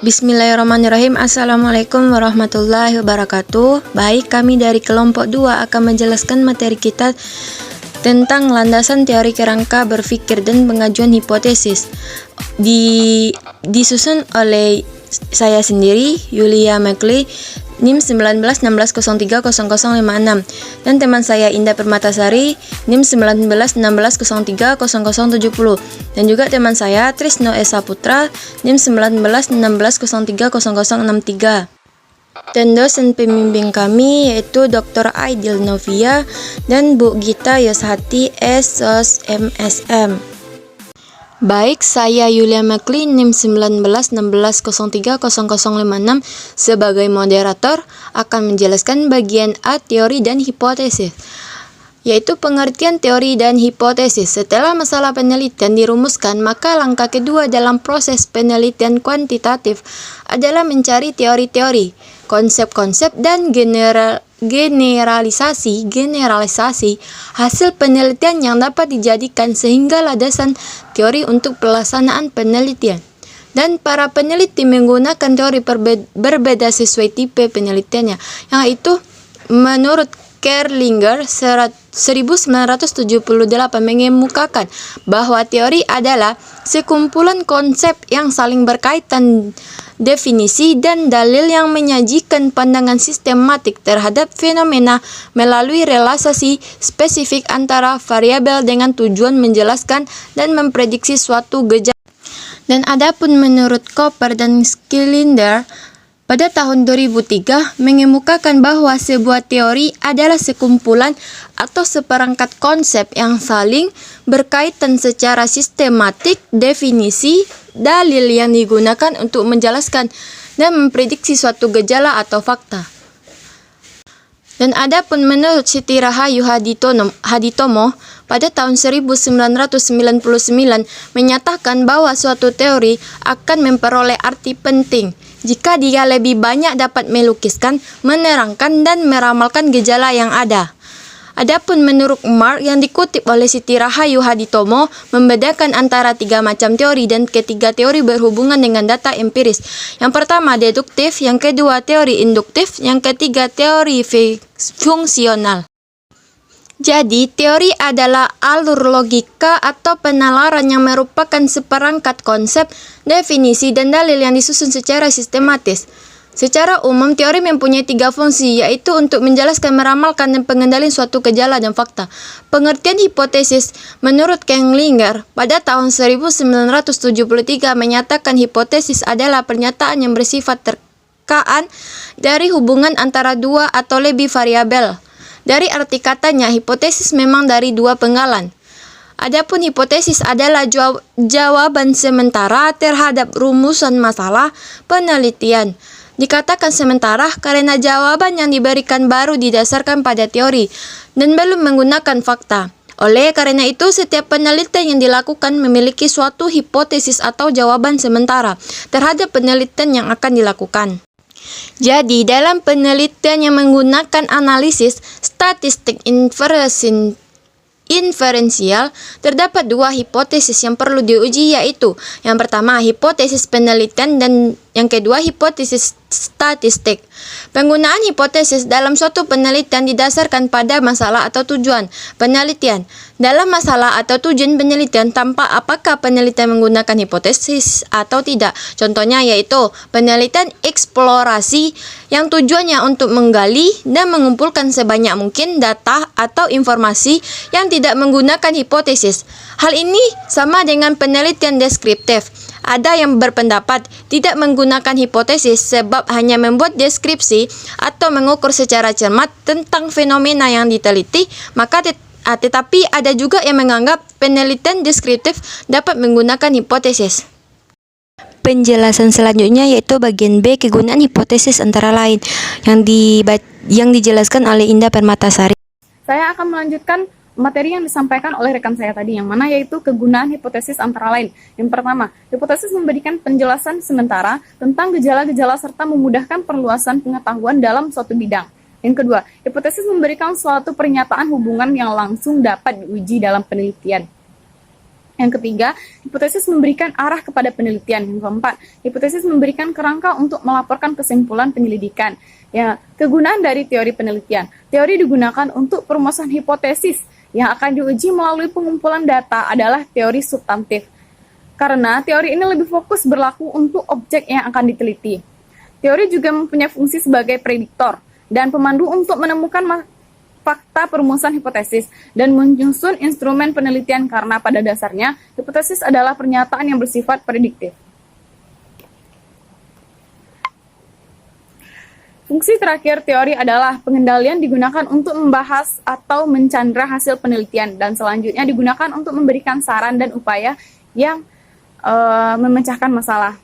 Bismillahirrahmanirrahim. Assalamualaikum warahmatullahi wabarakatuh. Baik, kami dari kelompok 2 akan menjelaskan materi kita tentang landasan teori kerangka berpikir dan pengajuan hipotesis. Disusun oleh saya sendiri, Yulia McLeay, NIM 1916030056, dan teman saya Indah Permatasari, NIM 1916030070, dan juga teman saya Trisno Esa Putra, NIM 1916030063. Dan dosen pembimbing kami yaitu Dr. Aidil Novia dan Bu Gita Yoshati SOS MSM. Baik, saya Yulia McLeay, NIM 1916030056 sebagai moderator akan menjelaskan bagian A, teori dan hipotesis, yaitu pengertian teori dan hipotesis. Setelah masalah penelitian dirumuskan, maka langkah kedua dalam proses penelitian kuantitatif adalah mencari teori-teori, konsep-konsep, dan generalisasi hasil penelitian yang dapat dijadikan sehingga landasan teori untuk pelaksanaan penelitian. Dan para peneliti menggunakan teori berbeda sesuai tipe penelitiannya, yaitu menurut Kerlinger 1978 mengemukakan bahwa teori adalah sekumpulan konsep yang saling berkaitan, definisi dan dalil yang menyajikan pandangan sistematik terhadap fenomena melalui relasi spesifik antara variabel dengan tujuan menjelaskan dan memprediksi suatu gejala. Dan adapun menurut Cooper dan Schillinger pada tahun 2003 mengemukakan bahwa sebuah teori adalah sekumpulan atau seperangkat konsep yang saling berkaitan secara sistematik, definisi, dalil yang digunakan untuk menjelaskan dan memprediksi suatu gejala atau fakta. Dan adapun menurut Siti Rahayu Haditomo pada tahun 1999 menyatakan bahwa suatu teori akan memperoleh arti penting jika dia lebih banyak dapat melukiskan, menerangkan, dan meramalkan gejala yang ada. Adapun menurut Mark yang dikutip oleh Siti Rahayu Haditomo membedakan antara 3 macam teori, dan ketiga teori berhubungan dengan data empiris. Yang pertama deduktif, yang kedua teori induktif, yang ketiga teori fungsional. Jadi, teori adalah alur logika atau penalaran yang merupakan seperangkat konsep, definisi, dan dalil yang disusun secara sistematis. Secara umum, teori mempunyai 3 fungsi, yaitu untuk menjelaskan, meramalkan, dan pengendalian suatu gejala dan fakta. Pengertian hipotesis menurut Kerlinger pada tahun 1973 menyatakan hipotesis adalah pernyataan yang bersifat terkaan dari hubungan antara 2 atau lebih variabel. Dari arti katanya, hipotesis memang dari 2 penggalan. Adapun hipotesis adalah jawaban sementara terhadap rumusan masalah penelitian. Dikatakan sementara karena jawaban yang diberikan baru didasarkan pada teori dan belum menggunakan fakta. Oleh karena itu, setiap penelitian yang dilakukan memiliki suatu hipotesis atau jawaban sementara terhadap penelitian yang akan dilakukan. Jadi, dalam penelitian yang menggunakan analisis statistik inferensial, terdapat 2 hipotesis yang perlu diuji, yaitu yang pertama hipotesis penelitian dan yang kedua hipotesis statistik. Penggunaan hipotesis dalam suatu penelitian didasarkan pada masalah atau tujuan penelitian. Dalam masalah atau tujuan penelitian tampak apakah penelitian menggunakan hipotesis atau tidak. Contohnya yaitu penelitian eksplorasi yang tujuannya untuk menggali dan mengumpulkan sebanyak mungkin data atau informasi yang tidak menggunakan hipotesis. Hal ini sama dengan penelitian deskriptif. Ada yang berpendapat tidak menggunakan hipotesis sebab hanya membuat deskripsi atau mengukur secara cermat tentang fenomena yang diteliti, tetapi ada juga yang menganggap penelitian deskriptif dapat menggunakan hipotesis. Penjelasan selanjutnya yaitu bagian B, kegunaan hipotesis antara lain, yang dijelaskan oleh Indah Permatasari. Saya akan melanjutkan materi yang disampaikan oleh rekan saya tadi, yang mana yaitu kegunaan hipotesis antara lain. Yang pertama, hipotesis memberikan penjelasan sementara tentang gejala-gejala serta memudahkan perluasan pengetahuan dalam suatu bidang. Yang kedua, hipotesis memberikan suatu pernyataan hubungan yang langsung dapat diuji dalam penelitian. Yang ketiga, hipotesis memberikan arah kepada penelitian. Yang keempat, hipotesis memberikan kerangka untuk melaporkan kesimpulan penyelidikan. Ya, kegunaan dari teori penelitian. Teori digunakan untuk perumusan hipotesis yang akan diuji melalui pengumpulan data adalah teori substantif. Karena teori ini lebih fokus berlaku untuk objek yang akan diteliti. Teori juga mempunyai fungsi sebagai prediktor dan pemandu untuk menemukan fakta perumusan hipotesis dan menyusun instrumen penelitian karena pada dasarnya hipotesis adalah pernyataan yang bersifat prediktif. Fungsi terakhir teori adalah pengendalian digunakan untuk membahas atau mencandra hasil penelitian dan selanjutnya digunakan untuk memberikan saran dan upaya yang memecahkan masalah.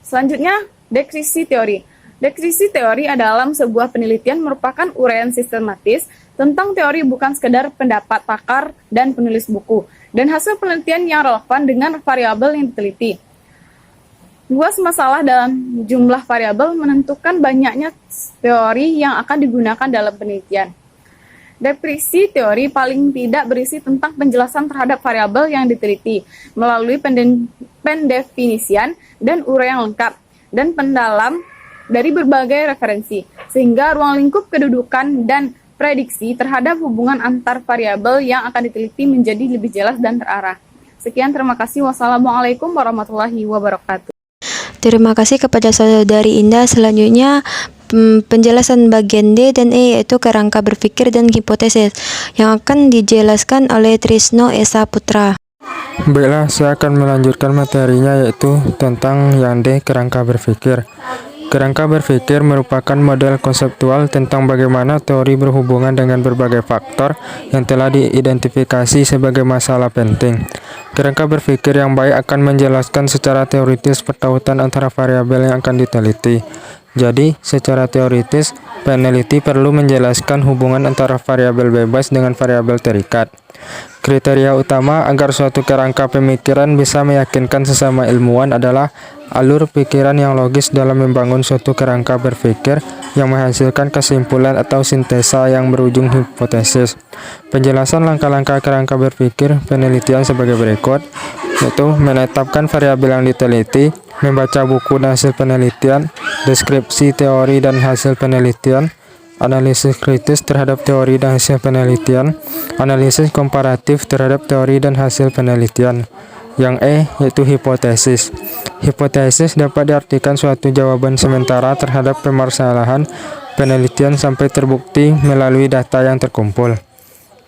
Selanjutnya, deskripsi teori. Deskripsi teori adalah sebuah penelitian merupakan uraian sistematis tentang teori bukan sekedar pendapat pakar dan penulis buku, dan hasil penelitian yang relevan dengan variabel yang diteliti. Luas masalah dalam jumlah variabel menentukan banyaknya teori yang akan digunakan dalam penelitian. Deskripsi teori paling tidak berisi tentang penjelasan terhadap variabel yang diteliti melalui pendefinisian dan uraian lengkap dan pendalam dari berbagai referensi, sehingga ruang lingkup kedudukan dan prediksi terhadap hubungan antar variabel yang akan diteliti menjadi lebih jelas dan terarah. Sekian, terima kasih. Wassalamualaikum warahmatullahi wabarakatuh. Terima kasih kepada Saudari Indah. Selanjutnya penjelasan bagian D dan E yaitu kerangka berpikir dan hipotesis yang akan dijelaskan oleh Trisno Esa Putra. Baiklah, saya akan melanjutkan materinya yaitu tentang yang D, kerangka berpikir. Kerangka berpikir merupakan model konseptual tentang bagaimana teori berhubungan dengan berbagai faktor yang telah diidentifikasi sebagai masalah penting. Kerangka berpikir yang baik akan menjelaskan secara teoritis pertautan antara variabel yang akan diteliti. Jadi, secara teoritis, peneliti perlu menjelaskan hubungan antara variabel bebas dengan variabel terikat. Kriteria utama agar suatu kerangka pemikiran bisa meyakinkan sesama ilmuwan adalah alur pikiran yang logis dalam membangun suatu kerangka berpikir yang menghasilkan kesimpulan atau sintesa yang berujung hipotesis. Penjelasan langkah-langkah kerangka berpikir penelitian sebagai berikut, yaitu menetapkan variabel yang diteliti, membaca buku dan hasil penelitian, deskripsi teori dan hasil penelitian, analisis kritis terhadap teori dan hasil penelitian, analisis komparatif terhadap teori dan hasil penelitian. Yang E yaitu hipotesis. Hipotesis dapat diartikan suatu jawaban sementara terhadap permasalahan penelitian sampai terbukti melalui data yang terkumpul.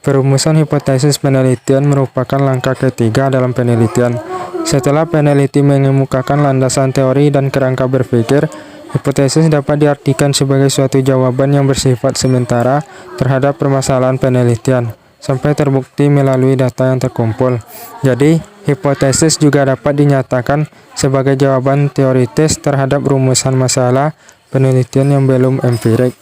Perumusan hipotesis penelitian merupakan langkah ketiga dalam penelitian. Setelah peneliti mengemukakan landasan teori dan kerangka berpikir, hipotesis dapat diartikan sebagai suatu jawaban yang bersifat sementara terhadap permasalahan penelitian sampai terbukti melalui data yang terkumpul. Jadi, hipotesis juga dapat dinyatakan sebagai jawaban teoritis terhadap rumusan masalah penelitian yang belum empirik.